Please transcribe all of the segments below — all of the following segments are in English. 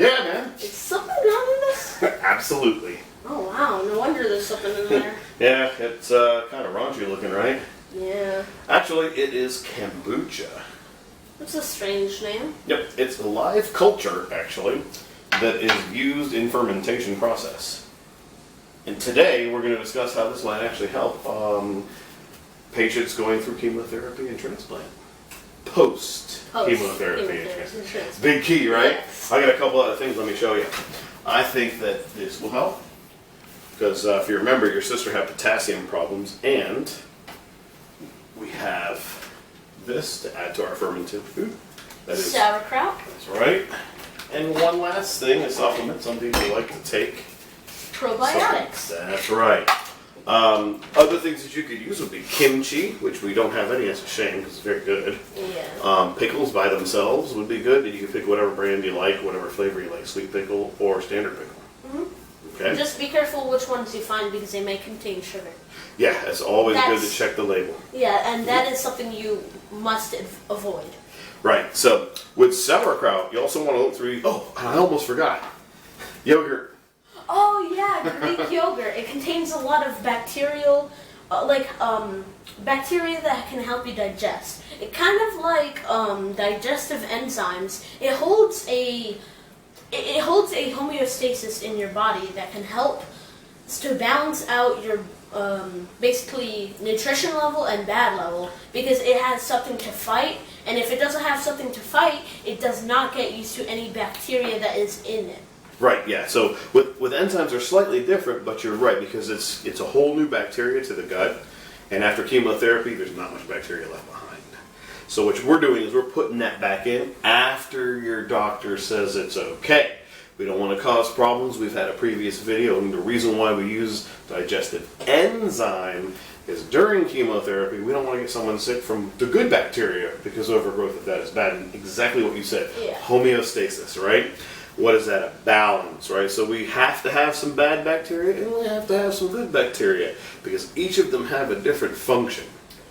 Yeah, man. Is something wrong in this? Absolutely. Oh wow, no wonder there's something in there. Yeah, it's kind of raunchy looking, right? Yeah. Actually, it is kombucha. That's a strange name. Yep, it's a live culture, actually, that is used in fermentation process. And today, we're going to discuss how this might actually help patients going through chemotherapy and transplant. Post-chemotherapy and transplant. Big key, right? Yes. I got a couple other things let me show you. I think that this will help. Because if you remember, your sister had potassium problems, and we have this to add to our fermented food. That is sauerkraut. That's right. And one last thing, a supplement some people like to take. Probiotics. That's right. Other things that you could use would be kimchi, which we don't have any. It's a shame because it's very good. Yeah. Pickles by themselves would be good. You can pick whatever brand you like, whatever flavor you like, sweet pickle or standard pickle. Mm-hmm. Okay. Just be careful which ones you find because they may contain sugar. Yeah, it's always good to check the label. Yeah, and that is something you must avoid. Right. So with sauerkraut, you also want to look through. Oh, I almost forgot. Yogurt. Oh yeah, Greek yogurt. It contains a lot of bacterial, bacteria that can help you digest. It kind of like digestive enzymes. It holds a homeostasis in your body that can help to balance out your basically nutrition level and bad level because it has something to fight, and if it doesn't have something to fight, it does not get used to any bacteria that is in it. Right, yeah. So with enzymes, they're slightly different, but you're right because it's a whole new bacteria to the gut, and after chemotherapy, there's not much bacteria left behind. So what we're doing is we're putting that back in after your doctor says it's okay. We don't want to cause problems. We've had a previous video, and the reason why we use digestive enzyme is during chemotherapy, we don't want to get someone sick from the good bacteria because overgrowth of that is bad. And exactly what you said, yeah. Homeostasis, right? What is that? A balance, right? So we have to have some bad bacteria and we have to have some good bacteria because each of them have a different function.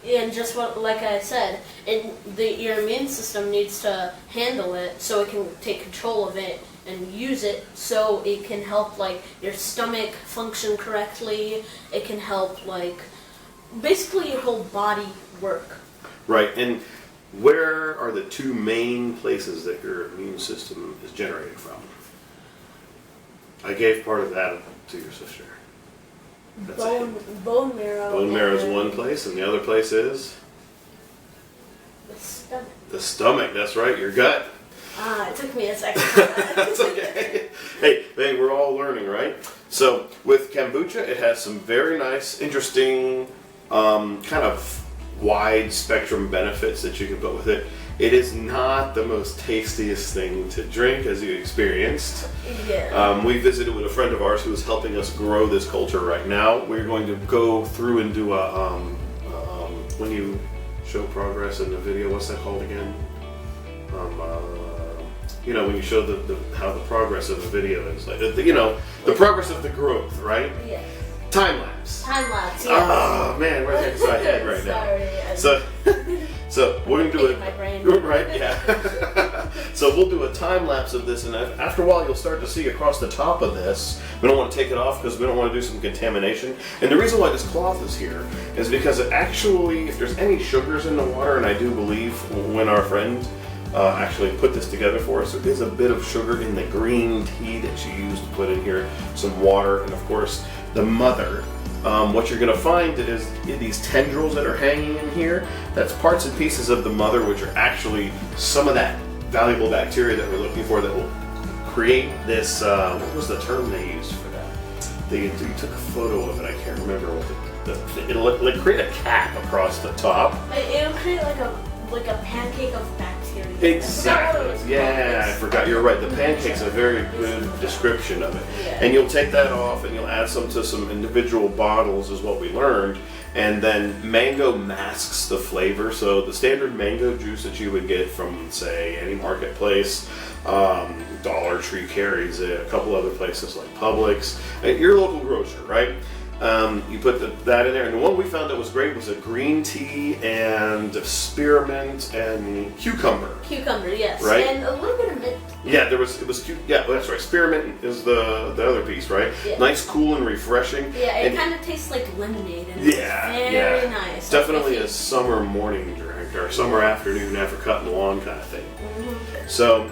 And just like I said, your immune system needs to handle it so it can take control of it and use it so it can help like your stomach function correctly. It can help like basically your whole body work. Right, and where are the two main places that your immune system is generated from? I gave part of that to your sister. Bone marrow. Bone marrow is one place, and the other place is? The stomach. The stomach, that's right, your gut. It took me a second. It's okay. Hey, we're all learning, right? So, with kombucha, it has some very nice, interesting, kind of wide spectrum benefits that you can put with it. It is not the most tastiest thing to drink, as you experienced. Yeah. We visited with a friend of ours who is helping us grow this culture right now. We're going to go through and do a, when you show progress in the video, what's that called again? When you show how the progress of the video is, like, the progress of the growth, right? Yeah. Time lapse. Time lapse. Yeah. Oh man, where the heck is my head right now? So we're gonna do it. My brain. Right? Yeah. So we'll do a time lapse of this, and after a while, you'll start to see across the top of this. We don't want to take it off because we don't want to do some contamination. And the reason why this cloth is here is because it actually, if there's any sugars in the water, and I do believe when our friend actually put this together for us, there is a bit of sugar in the green tea that she used to put in here, some water, and of course the mother. What you're going to find is these tendrils that are hanging in here, that's parts and pieces of the mother, which are actually some of that valuable bacteria that we're looking for that will create this, what was the term they used for that? They took a photo of it, I can't remember what it'll create a cap across the top. It'll create like a pancake of bacteria. Exactly. Yeah, I forgot. You're right. The pancake's a very good description of it. Yeah. And you'll take that off and you'll add some to some individual bottles is what we learned. And then mango masks the flavor. So the standard mango juice that you would get from, say, any marketplace, Dollar Tree carries it, a couple other places like Publix, your local grocer, right? You put that in there, and the one we found that was great was a green tea and spearmint and cucumber. Cucumber, yes. Right? And a little bit of mint. Yeah, it was cute. Yeah, that's right. Spearmint is the other piece, right? Yeah. Nice, cool, and refreshing. Yeah, it and kind of tastes like lemonade, and yeah, it's very yeah. nice. Definitely a summer morning drink or summer afternoon after cutting the lawn kind of thing. Mm-hmm. So,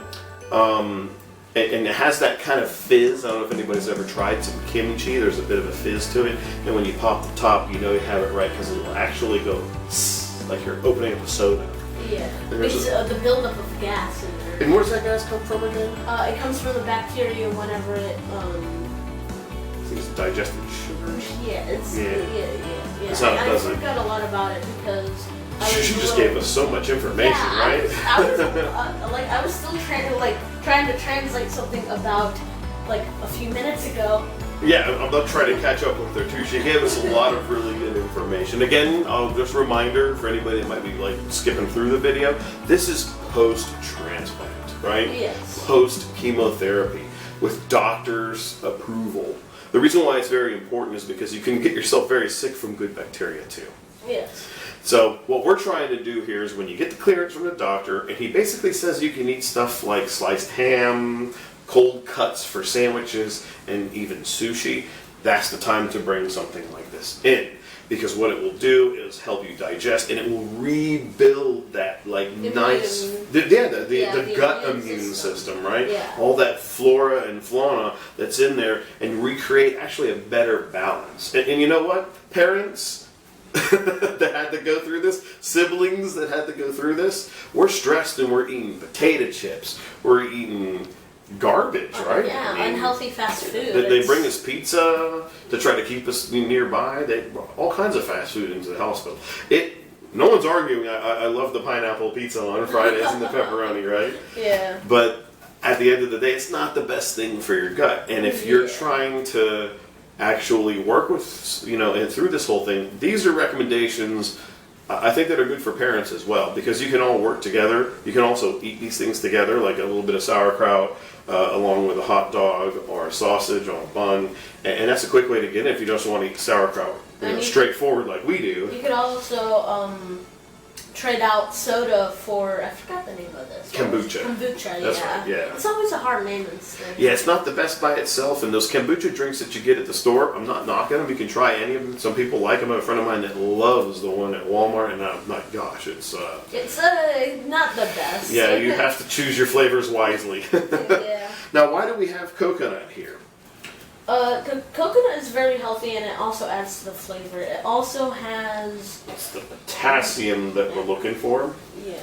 and it has that kind of fizz. I don't know if anybody's ever tried some kimchi. There's a bit of a fizz to it, and when you pop the top, you know you have it right because it will actually go like you're opening up a soda. Yeah, it's the buildup of gas in there. And where does that gas come from again? It comes from the bacteria whenever it. I think it's digestive sugars. Yeah, yeah. I forgot a lot about it because She just gave us so much information, right? I was still trying to translate something about like a few minutes ago. Yeah, I'm not trying to catch up with her too. She gave us a lot of really good information. Again, I'll just reminder for anybody that might be like skipping through the video, this is post-transplant, right? Yes. Post-chemotherapy with doctor's approval. The reason why it's very important is because you can get yourself very sick from good bacteria too. Yes. So what we're trying to do here is when you get the clearance from the doctor, and he basically says you can eat stuff like sliced ham, cold cuts for sandwiches, and even sushi, that's the time to bring something like this in. Because what it will do is help you digest, and it will rebuild that the gut immune system, right? Yeah. All that flora and fauna that's in there, and recreate actually a better balance. And you know what? Parents that had to go through this, siblings that had to go through this, we're stressed and we're eating potato chips, we're eating garbage, right? Yeah, unhealthy fast food. They bring us pizza to try to keep us nearby. They all kinds of fast food into the hospital. No one's arguing. I love the pineapple pizza on Fridays and the pepperoni, right? Yeah. But at the end of the day, it's not the best thing for your gut. And if you're trying to actually work with, and through this whole thing, these are recommendations I think that are good for parents as well, because you can all work together. You can also eat these things together, like a little bit of sauerkraut along with a hot dog or a sausage on a bun, and that's a quick way to get it if you just want to eat sauerkraut straightforward like we do. You could also trade out soda for, I forgot the name of this. Kombucha. Kombucha, That's right, yeah. It's always a hard name in this thing. Yeah, it's not the best by itself, and those kombucha drinks that you get at the store, I'm not knocking them. You can try any of them. Some people like them. I have a friend of mine that loves the one at Walmart, and my gosh, it's not the best. Yeah, you have to choose your flavors wisely. Yeah. Now, why do we have coconut here? Coconut is very healthy, and it also adds to the flavor. It also has... It's the potassium that we're looking for. Yeah.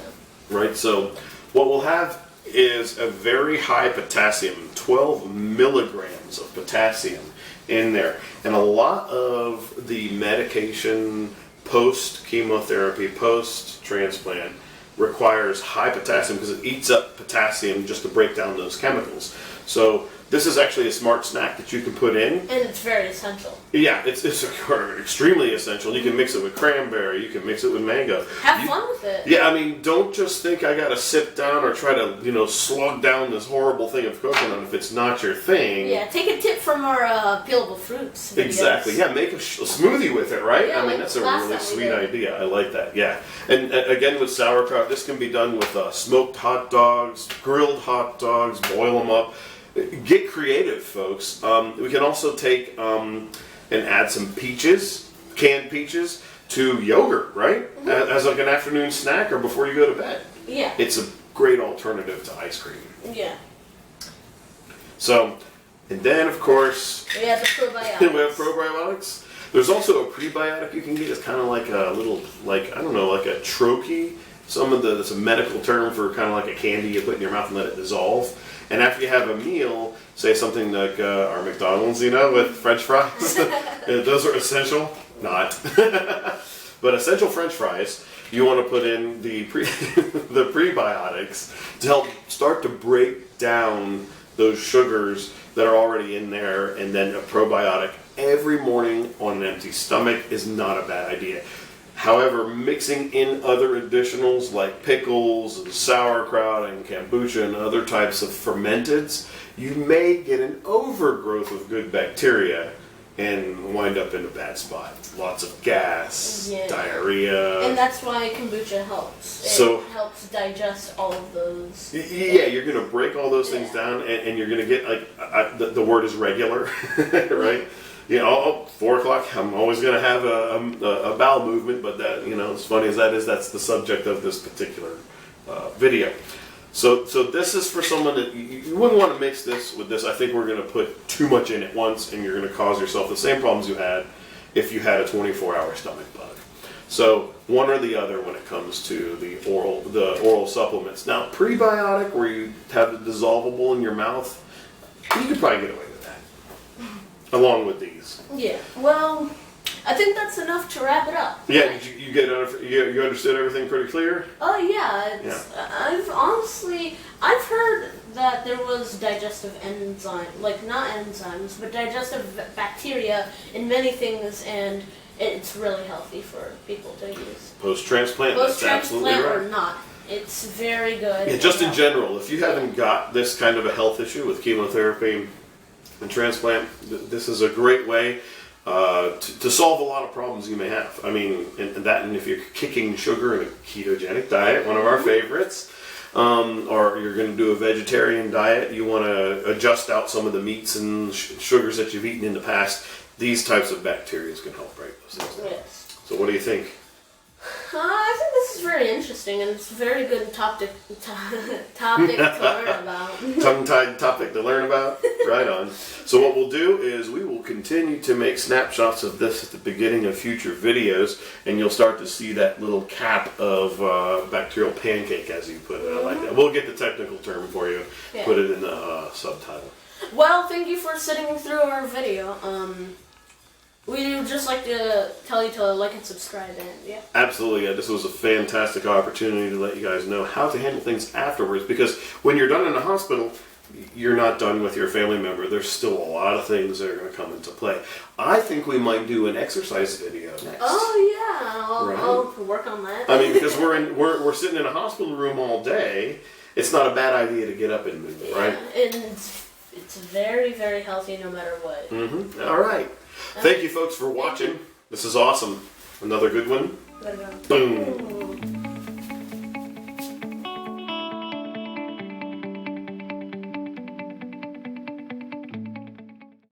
Right, so what we'll have is a very high potassium, 12 milligrams of potassium in there. And a lot of the medication post-chemotherapy, post-transplant, requires high potassium because it eats up potassium just to break down those chemicals. So this is actually a smart snack that you can put in. And it's very essential. Yeah, it's extremely essential. You can mix it with cranberry. You can mix it with mango. Have fun with it. Yeah, I mean, don't just think I got to sit down or try to, slug down this horrible thing of coconut if it's not your thing. Yeah, take a tip from our peelable fruits videos. Exactly. Yeah, make a smoothie with it, right? Yeah, I mean, that's a really sweet idea. I like that. Yeah. And again, with sauerkraut, this can be done with smoked hot dogs, grilled hot dogs, boil them up. Get creative, folks. We can also take and add some peaches, canned peaches, to yogurt, right? Mm-hmm. As like an afternoon snack or before you go to bed. Yeah. It's a great alternative to ice cream. Yeah. So, and then of course... We have the probiotics. We have probiotics. There's also a prebiotic you can get. It's kind of like a little, like a troche. It's a medical term for kind of like a candy you put in your mouth and let it dissolve. And after you have a meal, say something like our McDonald's, with French fries, those are essential. Not. But essential French fries, you want to put in the prebiotics to help start to break down those sugars that are already in there, and then a probiotic every morning on an empty stomach is not a bad idea. However, mixing in other additionals like pickles and sauerkraut and kombucha and other types of fermenteds, you may get an overgrowth of good bacteria and wind up in a bad spot. Lots of gas, Yeah. diarrhea. And that's why kombucha helps. It helps digest all of those. Yeah, you're going to break all those things down, and you're going to get, like, the word is regular, right? You know, 4 o'clock, I'm always going to have a bowel movement, but that, you know, as funny as that is, that's the subject of this particular video. So this is for someone that you wouldn't want to mix this with this. I think we're going to put too much in at once, and you're going to cause yourself the same problems you had if you had a 24-hour stomach bug. So one or the other when it comes to the oral supplements. Now, prebiotic, where you have it dissolvable in your mouth, you could probably get away with that, along with these. Yeah. Well, I think that's enough to wrap it up. Yeah. Did you understood everything pretty clear? Oh yeah. I've heard that there was digestive not enzymes, but digestive bacteria in many things, and it's really healthy for people to use. Post-transplant, that's absolutely right. Or not, it's very good. Yeah, just in general, if you haven't got this kind of a health issue with chemotherapy and transplant, this is a great way to solve a lot of problems you may have. I mean, and if you're kicking sugar in a ketogenic diet, one of our favorites, or you're going to do a vegetarian diet, you want to adjust out some of the meats and sugars that you've eaten in the past, these types of bacteria can help break those things down. Yes. So what do you think? I think this is very interesting, and it's a very good topic to learn about. Tongue-tied topic to learn about? Right on. So what we'll do is we will continue to make snapshots of this at the beginning of future videos, and you'll start to see that little cap of bacterial pancake, as you put it. I like that. We'll get the technical term for you, put it in the subtitle. Well, thank you for sitting through our video. We would just like to tell you to like and subscribe, and yeah. Absolutely, yeah. This was a fantastic opportunity to let you guys know how to handle things afterwards, because when you're done in the hospital, you're not done with your family member. There's still a lot of things that are going to come into play. I think we might do an exercise video next. Oh yeah, I'll work on that. I mean, because we're sitting in a hospital room all day. It's not a bad idea to get up and move, right? And it's very, very healthy no matter what. Mm-hmm. All right. Thank you, folks, for watching. This is awesome. Another good one. Boom.